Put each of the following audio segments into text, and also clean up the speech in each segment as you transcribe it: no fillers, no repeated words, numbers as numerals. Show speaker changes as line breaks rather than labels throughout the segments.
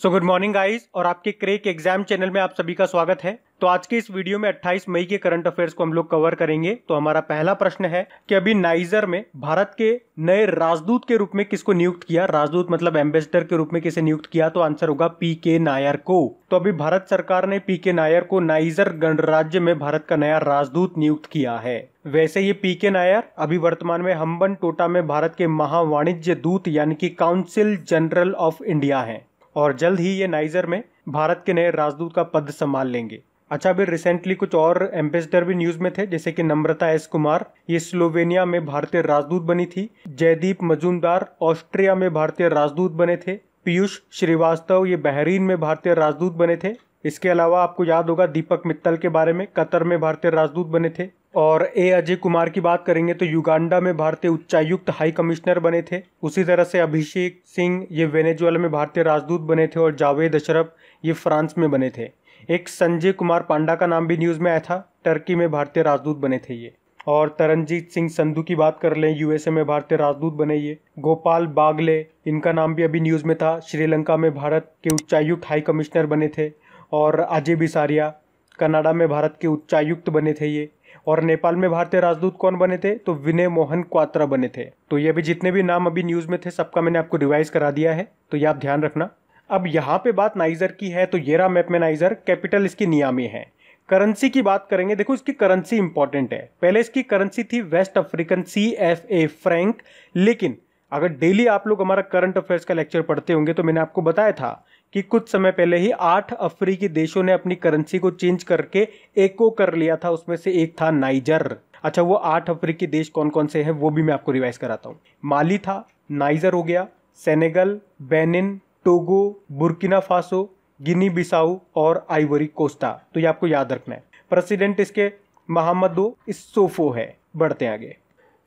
So good morning guys और आपके crack exam channel में आप सभी का स्वागत है। तो आज के इस वीडियो में 28 मई के करंट अफेयर्स को हम लोग कवर करेंगे। तो हमारा पहला प्रश्न है कि अभी नाइजर में भारत के नए राजदूत के रूप में किसको नियुक्त किया। राजदूत मतलब एम्बेसडर के रूप में किसे नियुक्त किया, तो आंसर होगा पीके नायर को। तो अभी भारत सरकार ने पीके नायर को नाइजर गणराज्य में भारत का नया राजदूत नियुक्त किया है। वैसे ये पीके नायर अभी वर्तमान में हम्बन टोटा में भारत के महावाणिज्य दूत यानी कि काउंसिल जनरल ऑफ इंडिया हैं और जल्द ही ये नाइजर में भारत के नए राजदूत का पद संभाल लेंगे। अच्छा, अभी रिसेंटली कुछ और एम्बेसडर भी न्यूज में थे, जैसे कि नम्रता एस कुमार, ये स्लोवेनिया में भारतीय राजदूत बनी थी। जयदीप मजूमदार ऑस्ट्रिया में भारतीय राजदूत बने थे। पीयूष श्रीवास्तव ये बहरीन में भारतीय राजदूत बने थे। इसके अलावा आपको याद होगा दीपक मित्तल के बारे में, कतर में भारतीय राजदूत बने थे। और अजय कुमार की बात करेंगे तो युगांडा में भारतीय उच्चायुक्त हाई कमिश्नर बने थे। उसी तरह से अभिषेक सिंह ये वेनेजुएला में भारतीय राजदूत बने थे और जावेद अशरफ ये फ्रांस में बने थे। एक संजय कुमार पांडा का नाम भी न्यूज में आया था, टर्की में भारतीय राजदूत बने थे ये। और तरनजीत सिंह संधू की बात कर लें, यूएसए में भारतीय राजदूत बने ये। गोपाल बागले, इनका नाम भी अभी न्यूज में था, श्रीलंका में भारत के उच्चायुक्त हाई कमिश्नर बने थे। और अजय बिसारिया कनाडा में भारत के उच्चायुक्त बने थे ये। और नेपाल में भारतीय राजदूत कौन बने थे, तो विनय मोहन क्वात्रा बने थे। तो ये भी जितने भी नाम अभी न्यूज में थे सबका मैंने आपको रिवाइज करा दिया है, तो ये आप ध्यान रखना। अब यहाँ पे बात नाइजर की है, तो ये रहा मैप में नाइजर, कैपिटल इसकी नियामी है। करेंसी की बात करेंगे, देखो इसकी करेंसी इंपॉर्टेंट है। पहले इसकी करेंसी थी वेस्ट अफ्रीकन CFA फ्रैंक, लेकिन अगर डेली आप लोग हमारा करंट अफेयर्स का लेक्चर पढ़ते होंगे तो मैंने आपको बताया था कि कुछ समय पहले ही 8 अफ्रीकी देशों ने अपनी करेंसी को चेंज करके एको कर लिया था, उसमें से एक था नाइजर। अच्छा, वो 8 अफ्रीकी देश कौन कौन से हैं वो भी मैं आपको रिवाइज कराता हूँ। माली था, नाइजर हो गया, Senegal, Benin, Togo, Burkina Faso, Guinea Bissau और आइवरी कोस्टा। तो ये आपको याद रखना है। प्रेसिडेंट इसके महामदो इस्सोफो है। बढ़ते हैं आगे।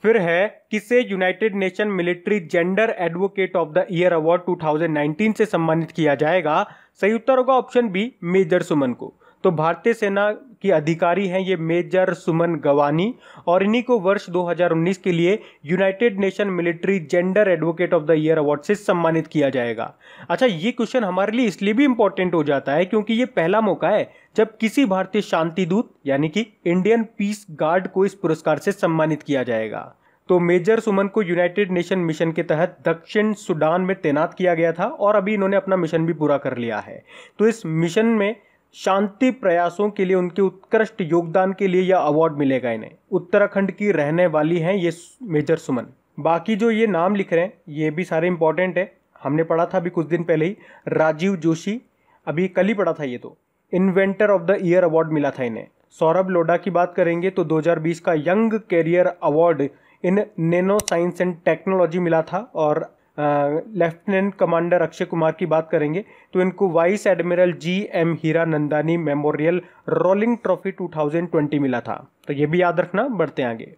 फिर है किसे United nation military gender advocate of the year award 2019 से सम्मानित किया जाएगा। सही उत्तर होगा ऑप्शन बी, मेजर सुमन को। तो भारतीय सेना की अधिकारी हैं ये मेजर सुमन गवानी और इन्हीं को वर्ष 2019 के लिए United nation military gender advocate of the year award से सम्मानित किया जाएगा। अच्छा, ये क्वेश्चन हमारे लिए इसलिए भी इंपॉर्टेंट हो जाता है क्योंकि ये पहला मौका है जब किसी भारतीय शांति दूत यानी कि इंडियन पीस गार्ड को इस पुरस्कार से सम्मानित किया जाएगा। तो मेजर सुमन को यूनाइटेड नेशन मिशन के तहत दक्षिण सूडान में तैनात किया गया था और अभी इन्होंने अपना मिशन भी पूरा कर लिया है। तो इस मिशन में शांति प्रयासों के लिए उनके उत्कृष्ट योगदान के लिए यह अवार्ड मिलेगा इन्हें। उत्तराखंड की रहने वाली हैं ये मेजर सुमन। बाकी जो ये नाम लिख रहे हैं ये भी सारे इंपॉर्टेंट है, हमने पढ़ा था अभी कुछ दिन पहले ही। राजीव जोशी, अभी कल ही पढ़ा था, ये तो inventor of the year award मिला था इन्हें। सौरभ लोढ़ा की बात करेंगे तो 2020 का young career award in nano science and technology मिला था। और लेफ्टिनेंट कमांडर अक्षय कुमार की बात करेंगे तो इनको vice admiral GM Hiranandani memorial rolling trophy 2020 मिला था। तो ये भी याद रखना। बढ़ते हैं आगे।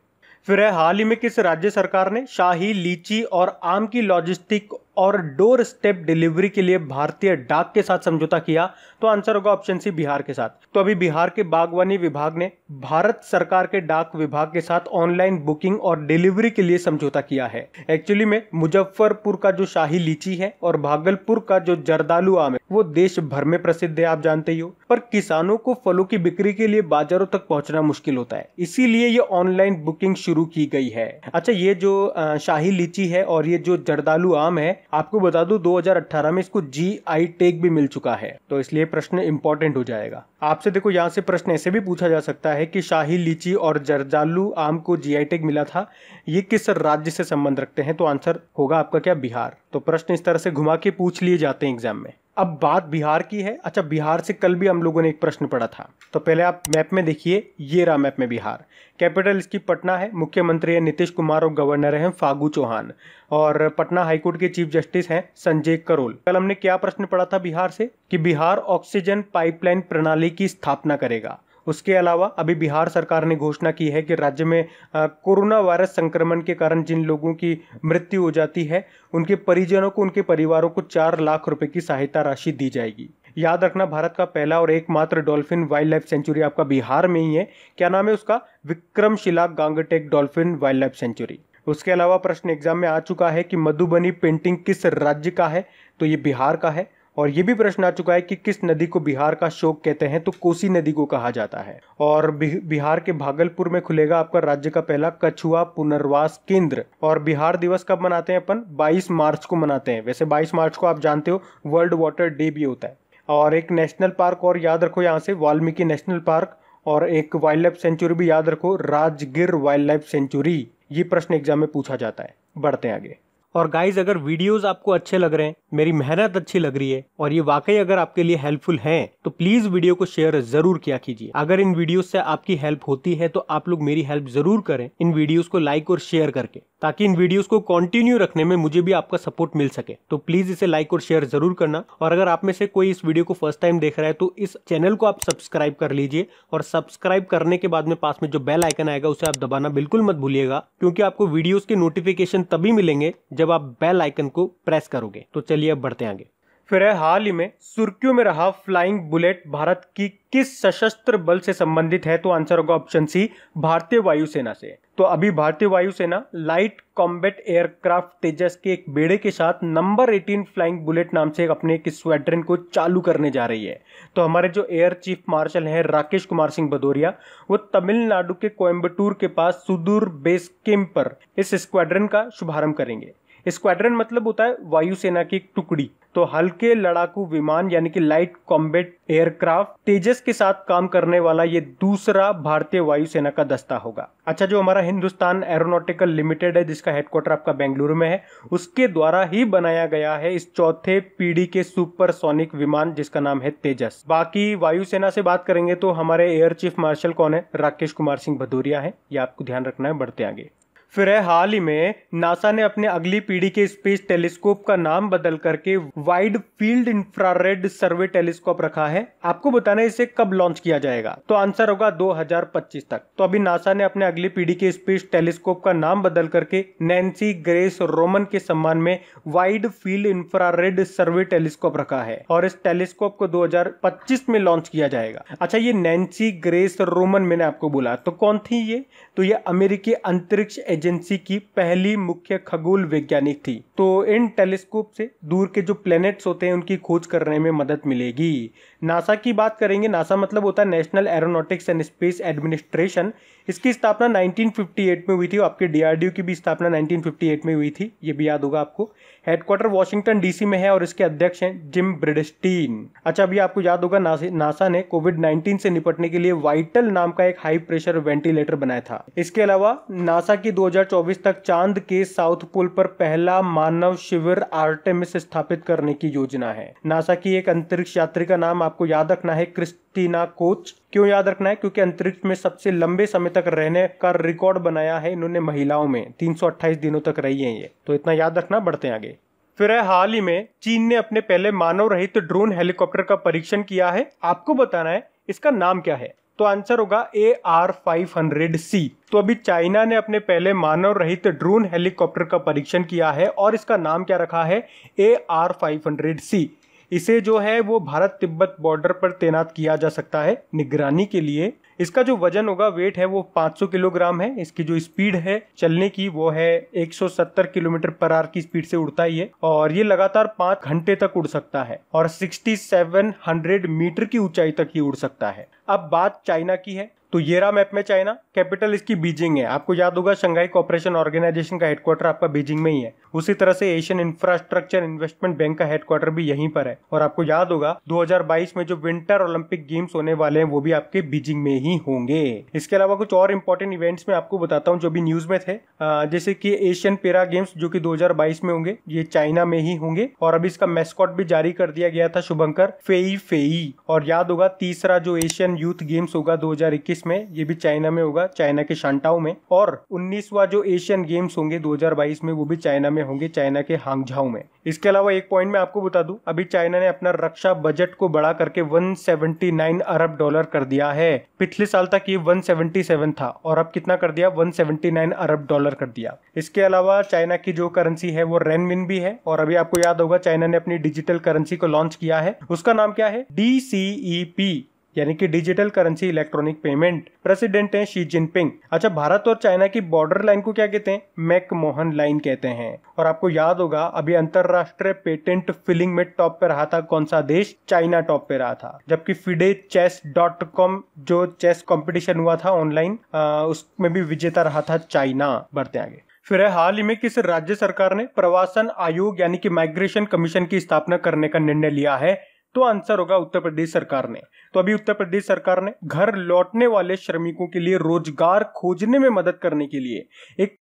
फिर है हाल ही में किस राज्य सरकार ने शाही लीची और आम की लॉजिस्टिक और डोर स्टेप डिलीवरी के लिए भारतीय डाक के साथ समझौता किया, तो आंसर होगा ऑप्शन सी, बिहार के साथ। तो अभी बिहार के बागवानी विभाग ने भारत सरकार के डाक विभाग के साथ ऑनलाइन बुकिंग और डिलीवरी के लिए समझौता किया है। एक्चुअली में मुजफ्फरपुर का जो शाही लीची है और भागलपुर का जो जर्दालू आम है वो देश भर में प्रसिद्ध है, आप जानते ही हो, पर किसानों को फलों की बिक्री के लिए बाजारों तक पहुंचना मुश्किल होता है, इसीलिए ये ऑनलाइन बुकिंग शुरू की गई है। अच्छा, ये जो शाही लीची है और ये जो जर्दालू आम है, आपको बता दूं 2018 में इसको GI टैग भी मिल चुका है, तो इसलिए प्रश्न इंपॉर्टेंट हो जाएगा आपसे। देखो यहाँ से प्रश्न ऐसे भी पूछा जा सकता है कि शाही लीची और जर्दालू आम को GI टैग मिला था, ये किस राज्य से संबंध रखते हैं, तो आंसर होगा आपका क्या, बिहार। तो प्रश्न इस तरह से घुमा के पूछ लिए जाते हैं एग्जाम में। अब बात बिहार की है। अच्छा, बिहार से कल भी हम लोगों ने एक प्रश्न पढ़ा था, तो पहले आप मैप में देखिए, ये रहा मैप में बिहार। कैपिटल इसकी पटना है, मुख्यमंत्री है नीतीश कुमार और गवर्नर हैं फागू चौहान। और पटना हाईकोर्ट के चीफ जस्टिस हैं संजय करोल। कल हमने क्या प्रश्न पढ़ा था बिहार से कि बिहार ऑक्सीजन पाइपलाइन प्रणाली की स्थापना करेगा। उसके अलावा अभी बिहार सरकार ने घोषणा की है कि राज्य में कोरोना वायरस संक्रमण के कारण जिन लोगों की मृत्यु हो जाती है उनके परिजनों को, उनके परिवारों को 4 लाख रुपए की सहायता राशि दी जाएगी। याद रखना, भारत का पहला और एकमात्र डॉल्फिन वाइल्ड लाइफ सेंचुरी आपका बिहार में ही है। क्या नाम है उसका, Vikramshila Gangetic dolphin wildlife sanctuary. उसके अलावा प्रश्न एग्जाम में आ चुका है कि मधुबनी पेंटिंग किस राज्य का है, तो ये बिहार का है। और ये भी प्रश्न आ चुका है कि किस नदी को बिहार का शोक कहते हैं, तो कोसी नदी को कहा जाता है। और बिहार के भागलपुर में खुलेगा आपका राज्य का पहला कछुआ पुनर्वास केंद्र। और बिहार दिवस कब मनाते हैं अपन? 22 मार्च को मनाते हैं। वैसे 22 मार्च को आप जानते हो वर्ल्ड वाटर डे भी होता है। और एक नेशनल पार्क और याद रखो यहाँ से, वाल्मीकि नेशनल पार्क, और एक वाइल्ड लाइफ सेंचुरी भी याद रखो, राजगिर वाइल्ड लाइफ सेंचुरी। ये प्रश्न एग्जाम में पूछा जाता है। बढ़ते हैं आगे। और गाइज, अगर वीडियोस आपको अच्छे लग रहे हैं, मेरी मेहनत अच्छी लग रही है और ये वाकई अगर आपके लिए हेल्पफुल है, तो प्लीज वीडियो को शेयर जरूर किया कीजिए। अगर इन वीडियोस से आपकी हेल्प होती है तो आप लोग मेरी हेल्प जरूर करें इन वीडियोस को लाइक और शेयर करके, ताकि इन वीडियोस को कंटिन्यू रखने में मुझे भी आपका सपोर्ट मिल सके। तो प्लीज इसे लाइक और शेयर जरूर करना। और अगर आप में से कोई इस वीडियो को फर्स्ट टाइम देख रहा है तो इस चैनल को आप सब्सक्राइब कर लीजिए, और सब्सक्राइब करने के बाद में पास में जो बेल आइकन आएगा उसे आप दबाना बिल्कुल मत भूलिएगा, क्योंकि आपको वीडियोस के नोटिफिकेशन तभी मिलेंगे जब आप बेल आइकन को प्रेस करोगे। तो चलिए अब बढ़ते हैं आगे। फिर है, हाल ही में सुर्खियों में रहा फ्लाइंग बुलेट भारत की किस सशस्त्र बल से संबंधित है? तो आंसर होगा ऑप्शन सी, भारतीय वायुसेना से। तो अभी भारतीय वायुसेना लाइट कॉम्बैट एयरक्राफ्ट तेजस के एक बेड़े के साथ नंबर 18 फ्लाइंग बुलेट नाम से अपने एक स्क्वाड्रन को चालू करने जा रही है। तो हमारे जो एयर चीफ मार्शल हैं राकेश कुमार सिंह भदौरिया, वो तमिलनाडु के कोयम्बटूर के पास सुदूर बेस कैंप पर इस स्क्वाड्रन का शुभारंभ करेंगे। स्क्वाड्रन मतलब होता है वायुसेना की एक टुकड़ी। तो हल्के लड़ाकू विमान यानी कि लाइट कॉम्बैट एयरक्राफ्ट तेजस के साथ काम करने वाला ये दूसरा भारतीय वायुसेना का दस्ता होगा। अच्छा, जो हमारा हिंदुस्तान एरोनॉटिकल लिमिटेड है, जिसका हेडक्वार्टर आपका बेंगलुरु में है, उसके द्वारा ही बनाया गया है इस चौथे पीढ़ी के सुपरसोनिक विमान, जिसका नाम है तेजस। बाकी वायुसेना से बात करेंगे तो हमारे एयर चीफ मार्शल कौन है? राकेश कुमार सिंह भदौरिया है। ये आपको ध्यान रखना है। बढ़ते आगे। फिर है, हाल ही में नासा ने अपने अगली पीढ़ी के स्पेस टेलीस्कोप का नाम बदल करके वाइड फील्ड इंफ्रारेड सर्वे टेलीस्कोप रखा है। आपको बताना है इसे कब लॉन्च किया जाएगा? तो आंसर होगा 2025 तक। तो अभी नासा ने अपने अगली पीढ़ी के स्पेस टेलीस्कोप का नाम बदल करके नैन्सी ग्रेस रोमन के सम्मान में वाइड फील्ड इंफ्रारेड सर्वे टेलीस्कोप रखा है, और इस टेलीस्कोप को 2025 में लॉन्च किया जाएगा। अच्छा, ये नैन्सी ग्रेस रोमन मैंने आपको बोला, तो कौन थी ये? तो ये अमेरिकी अंतरिक्ष एजेंसी की पहली मुख्य खगोल वैज्ञानिक थी। तो इन टेलीस्कोप से दूर के जो प्लैनेट्स होते हैं उनकी खोज करने में मदद मिलेगी। नासा की बात करेंगे, नासा मतलब होता है national aeronautics and space administration. इसकी स्थापना 1958 में हुई थी। आपके डीआरडीओ की भी स्थापना 1958 में हुई थी, ये भी याद होगा आपको। हेडक्वार्टर वॉशिंगटन डीसी में है और इसके अध्यक्ष हैं जिम ब्रिडस्टीन। अच्छा, अभी आपको याद होगा नासा ने कोविड-19 से निपटने के लिए वाइटल नाम का एक हाई प्रेशर वेंटिलेटर बनाया था। इसके अलावा नासा की 2024 तक चांद के साउथ पोल पर पहला मानव शिविर आर्टेमिस स्थापित करने की योजना है। नासा की एक अंतरिक्ष यात्री का नाम आपको याद रखना है, क्रिस्टीना कोच। क्यों याद रखना है? क्योंकि अंतरिक्ष में सबसे लंबे समय तक रहने का रिकॉर्ड बनाया है इन्होंने महिलाओं में, 328 दिनों तक रही है ये, तो इतना याद रखना। बढ़ते हैं आगे। फिर है, हाल ही में चीन ने अपने पहले मानव रहित ड्रोन हेलीकॉप्टर का परीक्षण किया है। आपको बताना है इसका नाम क्या है? तो आंसर होगा AR-500C। तो अभी चाइना ने अपने पहले मानव रहित ड्रोन हेलीकॉप्टर का परीक्षण किया है और इसका नाम क्या रखा है? AR-500C। इसे जो है वो भारत तिब्बत बॉर्डर पर तैनात किया जा सकता है निगरानी के लिए। इसका जो वजन होगा, वेट है, वो 500 किलोग्राम है। इसकी जो स्पीड है चलने की वो है 170 किलोमीटर पर आवर की स्पीड से उड़ता ही है, और ये लगातार 5 घंटे तक उड़ सकता है और 6700 मीटर की ऊंचाई तक ये उड़ सकता है। अब बात चाइना की है, तो ये रहा मैप में चाइना। कैपिटल इसकी बीजिंग है। आपको याद होगा शंघाई कोऑपरेशन ऑर्गेनाइजेशन का हेडक्वार्टर आपका बीजिंग में ही है। उसी तरह से एशियन इंफ्रास्ट्रक्चर इन्वेस्टमेंट बैंक का हेडक्वार्टर भी यहीं पर है। और आपको याद होगा 2022 में जो विंटर ओलंपिक गेम्स होने वाले हैं वो भी आपके बीजिंग में ही होंगे। इसके अलावा कुछ और इंपॉर्टेंट इवेंट्स में आपको बताता हूँ जो भी न्यूज में थे, जैसे कि एशियन पैरा गेम्स जो कि 2022 में होंगे, ये चाइना में ही होंगे। और अभी इसका मैस्कॉट भी जारी कर दिया गया था, शुभंकर फेई। और याद होगा तीसरा जो एशियन यूथ गेम्स होगा 2021 में, ये भी चाइना में होगा, चाइना के शांटाओ में। और 19वां जो एशियन गेम्स होंगे 2022 में वो भी चाइना में होंगे, चाइना के हांगझाओ में। इसके अलावा एक पॉइंट मैं आपको बता दूं, अभी चाइना ने अपना रक्षा बजट को बढ़ा करके $179 अरब कर दिया है। पिछले साल तक ये 177 था और अब कितना कर दिया? $179 अरब कर दिया। इसके अलावा चाइना की जो करेंसी है वो रेनमिन भी है। और अभी आपको याद होगा चाइना ने अपनी डिजिटल करेंसी को लॉन्च किया है, उसका नाम क्या है? DCEP। यानी कि digital currency electronic payment. President हैं शी जिनपिंग। अच्छा, भारत और चाइना की बॉर्डर लाइन को क्या कहते हैं? मैकमोहन लाइन कहते हैं। और आपको याद होगा अभी अंतरराष्ट्रीय पेटेंट फिलिंग में टॉप पे रहा था कौन सा देश? चाइना टॉप पे रहा था, जबकि FIDE-Chess.com जो चेस कंपटीशन हुआ था ऑनलाइन उसमें भी विजेता रहा था चाइना। बढ़ते आगे। फिर हाल ही में किस राज्य सरकार ने प्रवासन आयोग यानी कि माइग्रेशन कमीशन की स्थापना करने का निर्णय लिया है? तो आंसर होगा उत्तर प्रदेश सरकार ने। तो अभी उत्तर प्रदेश सरकार ने घर लौटने वाले श्रमिकों के लिए रोजगार खोजने में मदद करने के लिए एक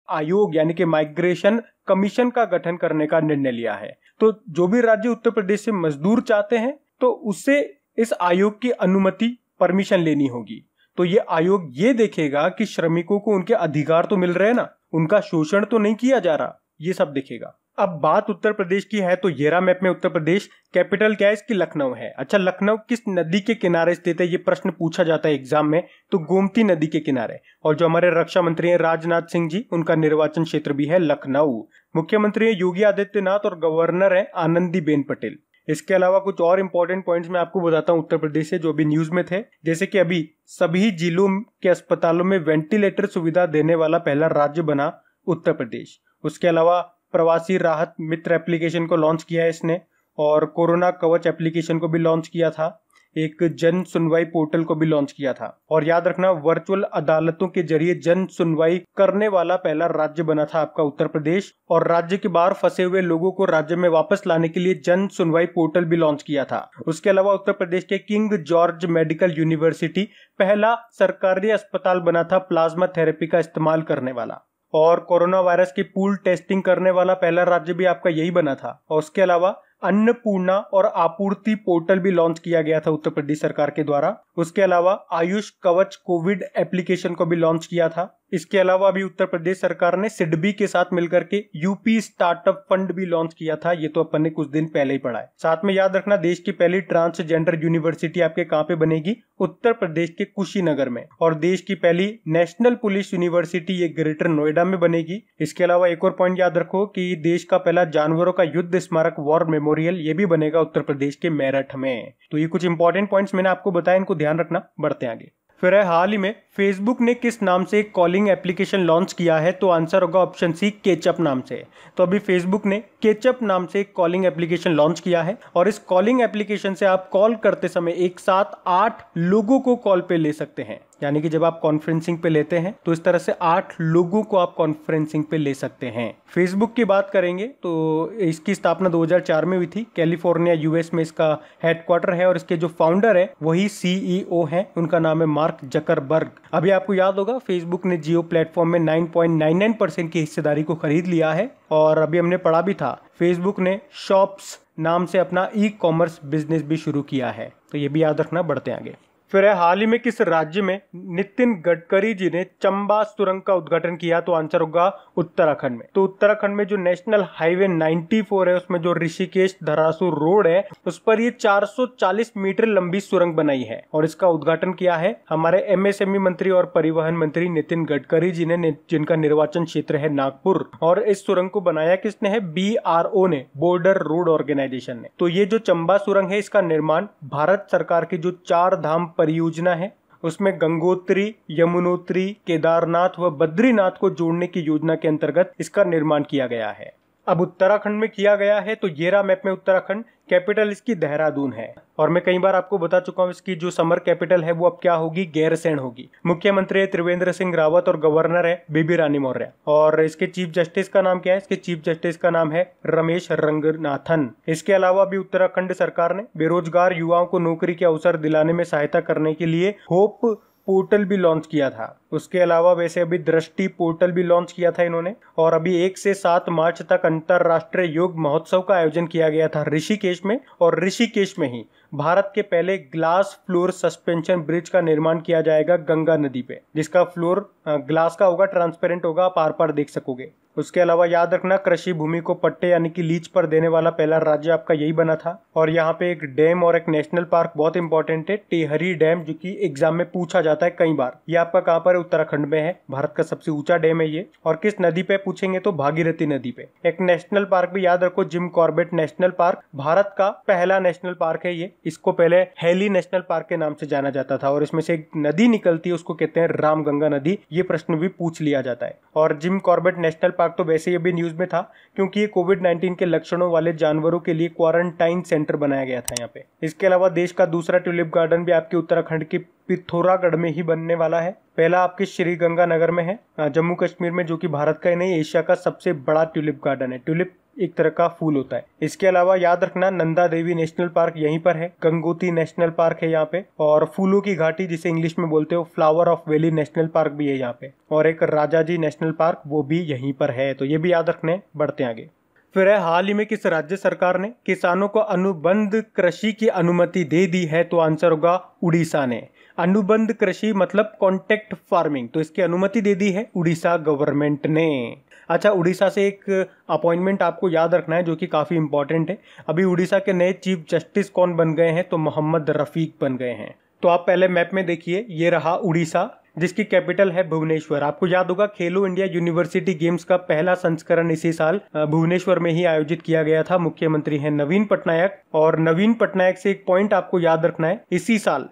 आयोग यानी कि माइग्रेशन कमीशन का गठन करने का निर्णय लिया है। तो जो भी राज्य उत्तर प्रदेश से मजदूर चाहते हैं तो उससे इस आयोग की अनुमति परमिशन लेनी होगी। तो ये आयोग ये देखेगा कि श्रमिकों को उनके अधिकार तो मिल रहे हैं ना, उनका शोषण तो नहीं किया जा रहा, ये सब देखेगा। अब बात उत्तर प्रदेश की है तो ये रहा मैप में उत्तर प्रदेश। कैपिटल क्या है इसकी? लखनऊ है। अच्छा, लखनऊ किस नदी के किनारे स्थित है? ये प्रश्न पूछा जाता है एग्जाम में। तो गोमती नदी के किनारे। और जो हमारे रक्षा मंत्री हैं राजनाथ सिंह जी, उनका निर्वाचन क्षेत्र भी है लखनऊ। मुख्यमंत्री है योगी आदित्यनाथ और गवर्नर है आनंदीबेन पटेल। इसके अलावा कुछ और इंपॉर्टेंट पॉइंट्स मैं आपको बताता हूं उत्तर प्रदेश से जो अभी न्यूज में थे। जैसे कि अभी सभी जिलों के अस्पतालों में वेंटिलेटर सुविधा देने वाला पहला राज्य बना उत्तर प्रदेश। उसके अलावा प्रवासी राहत मित्र एप्लीकेशन को लॉन्च किया है इसने, और कोरोना कवच एप्लीकेशन को भी लॉन्च किया था। एक जन सुनवाई पोर्टल को भी लॉन्च किया था। और याद रखना वर्चुअल अदालतों के जरिए जन सुनवाई करने वाला पहला राज्य बना था आपका उत्तर प्रदेश। और राज्य के बाहर फंसे हुए लोगों को राज्य में वापस लाने के लिए जन सुनवाई पोर्टल भी लॉन्च किया था। उसके अलावा उत्तर प्रदेश के किंग जॉर्ज मेडिकल यूनिवर्सिटी पहला सरकारी अस्पताल बना था प्लाज्मा थेरेपी का इस्तेमाल करने वाला। और कोरोना वायरस की पूल टेस्टिंग करने वाला पहला राज्य भी आपका यही बना था। और उसके अलावा अन्नपूर्णा और आपूर्ति पोर्टल भी लॉन्च किया गया था उत्तर प्रदेश सरकार के द्वारा। उसके अलावा आयुष कवच कोविड एप्लीकेशन को भी लॉन्च किया था। इसके अलावा अभी उत्तर प्रदेश सरकार ने सिडबी के साथ मिलकर के यूपी स्टार्टअप फंड भी लॉन्च किया था। ये तो अपन ने कुछ दिन पहले ही पढ़ा है। साथ में याद रखना देश की पहली ट्रांसजेंडर यूनिवर्सिटी आपके कहां पे बनेगी? उत्तर प्रदेश के कुशीनगर में। और देश की पहली नेशनल पुलिस यूनिवर्सिटी ये ग्रेटर नोएडा में बनेगी। इसके अलावा एक और पॉइंट याद रखो कि देश का पहला जानवरों का युद्ध स्मारक वॉर मेमोरियल ये भी बनेगा उत्तर प्रदेश के मेरठ में। तो ये कुछ इंपॉर्टेंट पॉइंट्स मैंने आपको बताया, इनको ध्यान रखना। बढ़ते आगे। फिर है हाल ही में फेसबुक ने किस नाम से एक कॉलिंग एप्लीकेशन लॉन्च किया है? तो आंसर होगा ऑप्शन सी केचअप नाम से। तो अभी फेसबुक ने केचअप नाम से एक कॉलिंग एप्लीकेशन लॉन्च किया है। और इस कॉलिंग एप्लीकेशन से आप कॉल करते समय एक साथ 8 लोगों को कॉल पे ले सकते हैं। यानी कि जब आप कॉन्फ्रेंसिंग पे लेते हैं तो इस तरह से 8 लोगों को आप कॉन्फ्रेंसिंग पे ले सकते हैं। फेसबुक की बात करेंगे तो इसकी स्थापना 2004 में हुई थी। कैलिफोर्निया यूएस में इसका हेडक्वार्टर है और इसके जो फाउंडर है वही सीईओ हैं, उनका नाम है मार्क जकरबर्ग। अभी आपको याद होगा फेसबुक ने जियो प्लेटफॉर्म में 9.99% की हिस्सेदारी को खरीद लिया है। और अभी हमने पढ़ा भी था फेसबुक ने शॉप्स नाम से अपना ई-कॉमर्स बिजनेस भी शुरू किया है। तो ये भी याद रखना। बढ़ते आगे। फिर है हाल ही में किस राज्य में नितिन गडकरी जी ने चंबा सुरंग का उद्घाटन किया? तो आंसर होगा उत्तराखंड में। तो उत्तराखंड में जो नेशनल हाईवे 94 है उसमें जो ऋषिकेश धरासूर रोड है उस पर ये 440 मीटर लंबी सुरंग बनाई है। और इसका उद्घाटन किया है हमारे एमएसएमई मंत्री और परिवहन मंत्री नितिन गडकरी जी ने, जिनका निर्वाचन क्षेत्र है नागपुर। और इस सुरंग को बनाया किसने है? BRO ने, बॉर्डर रोड ऑर्गेनाइजेशन ने। तो ये जो चंबा सुरंग है इसका निर्माण भारत सरकार की जो 4 धाम परियोजना है उसमें गंगोत्री, यमुनोत्री, केदारनाथ व बद्रीनाथ को जोड़ने की योजना के अंतर्गत इसका निर्माण किया गया है। अब उत्तराखंड में किया गया है तो ये रहा मैप में उत्तराखंड। कैपिटल इसकी देहरादून है। और मैं कई बार आपको बता चुका हूं इसकी जो समर कैपिटल है वो अब क्या होगी? गैरसैंण होगी। मुख्यमंत्री है त्रिवेंद्र सिंह रावत और गवर्नर है बेबी रानी मौर्य। और इसके चीफ जस्टिस का नाम क्या है? इसके चीफ जस्टिस का नाम है रमेश रंगनाथन। इसके अलावा भी उत्तराखंड सरकार ने बेरोजगार युवाओं को नौकरी के अवसर दिलाने में सहायता करने के लिए होप पोर्टल भी लॉन्च किया था। उसके अलावा वैसे अभी दृष्टि पोर्टल भी लॉन्च किया था इन्होंने। और अभी 1 से 7 मार्च तक अंतरराष्ट्रीय योग महोत्सव का आयोजन किया गया था ऋषिकेश में। और ऋषिकेश में ही भारत के पहले ग्लास फ्लोर सस्पेंशन ब्रिज का निर्माण किया जाएगा गंगा नदी पे, जिसका फ्लोर ग्लास का होगा, ट्रांसपेरेंट होगा, आप आर पार देख सकोगे। उसके अलावा याद रखना कृषि भूमि को पट्टे यानी कि लीज पर देने वाला पहला राज्य आपका यही बना था। और यहाँ पे एक डैम और एक नेशनल पार्क बहुत इंपॉर्टेंट है, टेहरी डैम, जो कि एग्जाम में पूछा जाता है कई बार। ये आपका कहाँ पर है? उत्तराखंड में है। भारत का सबसे ऊंचा डैम है ये। और किस नदी पे पूछेंगे तो भागीरथी नदी पे। एक नेशनल पार्क भी याद रखो, Jim Corbett national park, Bharat का पहला नेशनल पार्क है ये। इसको पहले हेली नेशनल पार्क के नाम से जाना जाता था और इसमें से एक नदी निकलती है, उसको कहते हैं रामगंगा नदी। ये प्रश्न भी पूछ लिया जाता है। और जिम कॉर्बेट नेशनल पार्क तो वैसे ही अभी न्यूज में था, क्योंकि ये कोविड-19 के लक्षणों वाले जानवरों के लिए क्वारंटाइन सेंटर बनाया गया था यहाँ पे। इसके अलावा देश का दूसरा ट्यूलिप गार्डन भी आपके उत्तराखंड के पिथौरागढ़ में ही बनने वाला है। पहला आपके श्रीगंगानगर में है जम्मू कश्मीर में, जो कि भारत का ही नहीं एशिया का सबसे बड़ा ट्यूलिप गार्डन है। ट्यूलिप एक तरह का फूल होता है। इसके अलावा याद रखना नंदा देवी नेशनल पार्क यहीं पर है। गंगोती नेशनल पार्क है यहाँ पे। और फूलों की घाटी जिसे इंग्लिश में बोलते हो, flower of valley national park भी है यहाँ पे। और एक राजाजी नेशनल पार्क, वो भी यहीं पर है। तो ये भी याद रखने। बढ़ते आगे। फिर है, हाल ही में किस राज्य सरकार ने किसानों को अनुबंध कृषि की अनुमति दे दी है? तो आंसर होगा उड़ीसा ने। अनुबंध कृषि मतलब कॉन्टेक्ट फार्मिंग, तो इसकी अनुमति दे दी है उड़ीसा गवर्नमेंट ने। अच्छा, उड़ीसा से एक अपॉइंटमेंट आपको याद रखना है जो कि काफ़ी इंपॉर्टेंट है। अभी उड़ीसा के नए चीफ जस्टिस कौन बन गए हैं? तो मोहम्मद रफीक बन गए हैं। तो आप पहले मैप में देखिए, ये रहा उड़ीसा, जिसकी कैपिटल है भुवनेश्वर। आपको याद होगा खेलो इंडिया यूनिवर्सिटी गेम्स का पहला संस्करण इसी साल भुवनेश्वर में ही आयोजित किया गया था। मुख्यमंत्री हैं नवीन पटनायक। और नवीन पटनायक से एक पॉइंट आपको याद रखना है, इसी साल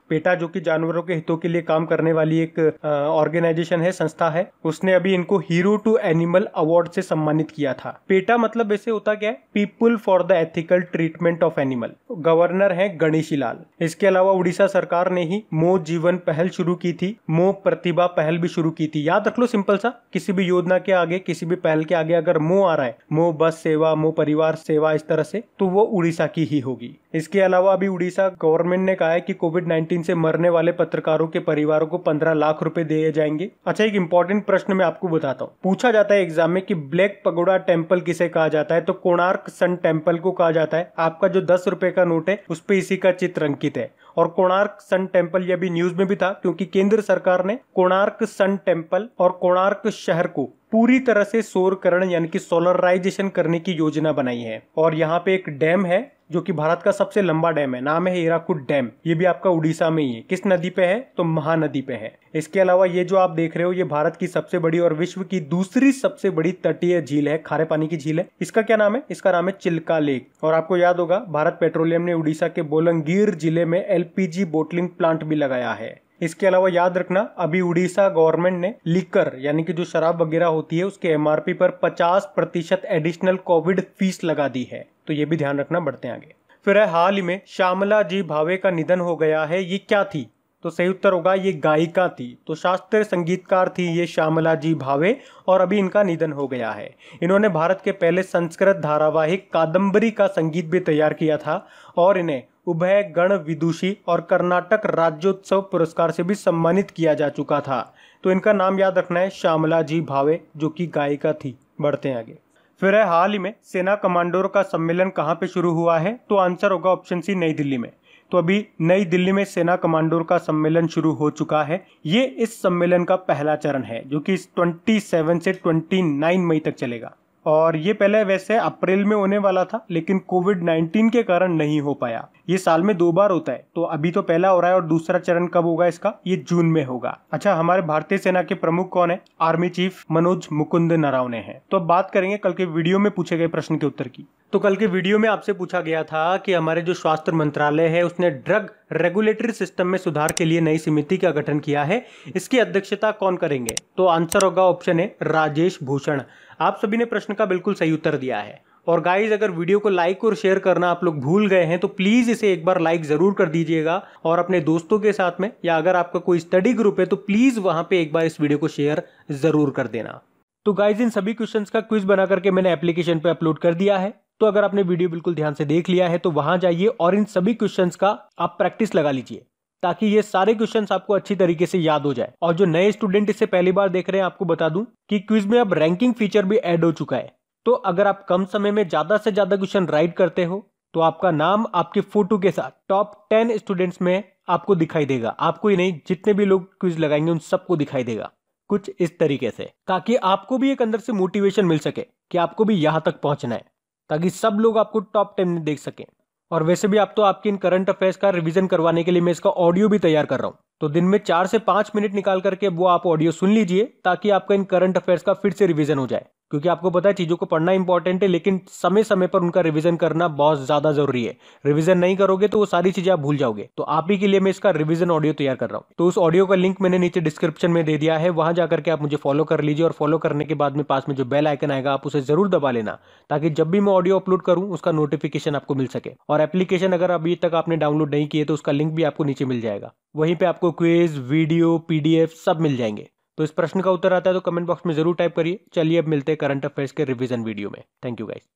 पेटा जो कि जानवरों के हितों के लिए काम करने वाली एक ऑर्गेनाइजेशन है, संस्था है, उसने अभी इनको हीरो टू एनिमल अवार्ड से सम्मानित किया था। पेटा मतलब ऐसे होता क्या है? People for the ethical treatment of animal. Governor है गणेशी लाल। इसके अलावा उड़ीसा सरकार ने ही मो जीवन पहल शुरू की थी, मो प्रतिभा पहल भी शुरू की थी। याद रख लो, सिंपल सा, किसी भी योजना के आगे, किसी भी पहल के आगे अगर मो आ रहा है, मो बस सेवा, मो परिवार सेवा, इस तरह से, तो वो उड़ीसा की ही होगी। इसके अलावा अभी उड़ीसा गवर्नमेंट ने कहा है कि कोविड-19 से मरने वाले पत्रकारों के परिवारों को 15 लाख रुपए दिए जाएंगे। अच्छा, एक इंपॉर्टेंट प्रश्न मैं आपको बताता हूँ, पूछा जाता है एग्जाम में कि ब्लैक पगोडा टेम्पल किसे कहा जाता है? तो कोणार्क सन टेम्पल को कहा जाता है। आपका जो 10 रुपए का नोट है उस पे इसी का चित्र अंकित है। और कोणार्क सन टेम्पल ये भी न्यूज में भी था, क्योंकि केंद्र सरकार ने कोणार्क सन टेम्पल और कोणार्क शहर को पूरी तरह से सौरकरण यानी कि सोलराइजेशन करने की योजना बनाई है। और यहाँ पे एक डैम है जो कि भारत का सबसे लंबा डैम है, नाम है हीराकुड डैम। ये भी आपका उड़ीसा में ही है। किस नदी पे है? तो महानदी पे है। इसके अलावा ये जो आप देख रहे हो, ये भारत की सबसे बड़ी और विश्व की दूसरी सबसे बड़ी तटीय झील है, खारे पानी की झील है। इसका क्या नाम है? इसका नाम है चिल्का लेक। और आपको याद होगा भारत पेट्रोलियम ने उड़ीसा के बोलंगीर जिले में एलपीजी बोटलिंग प्लांट भी लगाया है। इसके अलावा याद रखना, अभी उड़ीसा गवर्नमेंट ने लिकर यानी कि जो शराब वगैरह होती है उसके एमआरपी पर 50% एडिशनल कोविड फीस लगा दी है। तो ये भी ध्यान रखना। बढ़ते हैं आगे। फिर है, हाल ही में श्यामला जी भावे का निधन हो गया है। ये क्या थी? तो सही उत्तर होगा ये गायिका थी। तो शास्त्रीय संगीतकार थी ये श्यामला जी भावे, और अभी इनका निधन हो गया है। इन्होंने भारत के पहले संस्कृत धारावाहिक कादम्बरी का संगीत भी तैयार किया था और इन्हें उभय गण विदुषी और कर्नाटक राज्योत्सव पुरस्कार से भी सम्मानित किया जा चुका था। तो इनका नाम याद रखना है, श्यामला जी भावे, जो कि गायिका थी। बढ़ते हैं आगे। फिर है, हाल ही में सेना कमांडरों का सम्मेलन कहाँ पे शुरू हुआ है? तो आंसर होगा ऑप्शन सी, नई दिल्ली में। तो अभी नई दिल्ली में सेना कमांडरों का सम्मेलन शुरू हो चुका है। ये इस सम्मेलन का पहला चरण है जो कि 27 से 29 मई तक चलेगा। और ये पहले वैसे अप्रैल में होने वाला था, लेकिन कोविड-19 के कारण नहीं हो पाया। ये साल में 2 बार होता है, तो अभी तो पहला हो रहा है और दूसरा चरण कब होगा इसका? ये जून में होगा। अच्छा, हमारे भारतीय सेना के प्रमुख कौन है? आर्मी चीफ मनोज मुकुंद नरावने हैं। तो अब बात करेंगे कल के वीडियो में पूछे गए प्रश्न के उत्तर की। तो कल के वीडियो में आपसे पूछा गया था कि हमारे जो स्वास्थ्य मंत्रालय है उसने ड्रग रेगुलेटरी सिस्टम में सुधार के लिए नई समिति का गठन किया है। इसकी अध्यक्षता कौन करेंगे? तो आंसर होगा ऑप्शन ए, राजेश भूषण। आप सभी ने प्रश्न का बिल्कुल सही उत्तर दिया है। और गाइज, अगर वीडियो को लाइक और शेयर करना आप लोग भूल गए हैं तो प्लीज इसे एक बार लाइक जरूर कर दीजिएगा, और अपने दोस्तों के साथ में, या अगर आपका कोई स्टडी ग्रुप है तो प्लीज वहां पे एक बार इस वीडियो को शेयर जरूर कर देना। तो गाइज, इन सभी क्वेश्चंस का क्विज बना करके मैंने एप्लीकेशन पे अपलोड कर दिया है। तो अगर आपने वीडियो बिल्कुल ध्यान से देख लिया है तो वहां जाइए और इन सभी क्वेश्चंस का आप प्रैक्टिस लगा लीजिए, ताकि ये सारे क्वेश्चंस आपको अच्छी तरीके से याद हो जाए। और जो नए स्टूडेंट इसे पहली बार देख रहे हैं, आपको बता दूं कि क्विज में अब रैंकिंग फीचर भी ऐड हो चुका है। तो अगर आप कम समय में ज्यादा से ज्यादा क्वेश्चन राइट करते हो तो आपका नाम आपके फोटो के साथ टॉप 10 स्टूडेंट्स में आपको दिखाई देगा। आपको ही नहीं, जितने भी लोग क्विज लगाएंगे उन सबको दिखाई देगा। कुछ इस तरीके से, ताकि आपको भी एक अंदर से मोटिवेशन मिल सके कि आपको भी यहां तक पहुंचना है, ताकि सब लोग आपको टॉप 10 में देख सकें। और वैसे भी आप तो आपके इन करंट अफेयर्स का रिवीजन करवाने के लिए मैं इसका ऑडियो भी तैयार कर रहा हूं, तो दिन में 4 से 5 मिनट निकाल करके वो आप ऑडियो सुन लीजिए, ताकि आपका इन करंट अफेयर्स का फिर से रिवीजन हो जाए। क्योंकि आपको पता है चीजों को पढ़ना इंपॉर्टेंट है, लेकिन समय समय पर उनका रिवीजन करना बहुत ज्यादा जरूरी है। रिवीजन नहीं करोगे तो वो सारी चीजें आप भूल जाओगे। तो आप ही के लिए मैं इसका रिवीजन ऑडियो तैयार कर रहा हूं। तो उस ऑडियो का लिंक मैंने नीचे डिस्क्रिप्शन में दे दिया है, वहां जाकर के आप मुझे फॉलो कर लीजिए। और फॉलो करने के बाद में पास में जो बेल आइकन आएगा आप उसे जरूर दबा लेना, ताकि जब भी मैं ऑडियो अपलोड करूं उसका नोटिफिकेशन आपको मिल सके। और एप्लीकेशन अगर अभी तक आपने डाउनलोड नहीं किए तो उसका लिंक भी आपको नीचे मिल जाएगा। वहीं पे आपको क्विज, वीडियो, पीडीएफ सब मिल जाएंगे। तो इस प्रश्न का उत्तर आता है तो कमेंट बॉक्स में जरूर टाइप करिए। चलिए अब मिलते हैं करंट अफेयर्स के रिवीजन वीडियो में। Thank you guys.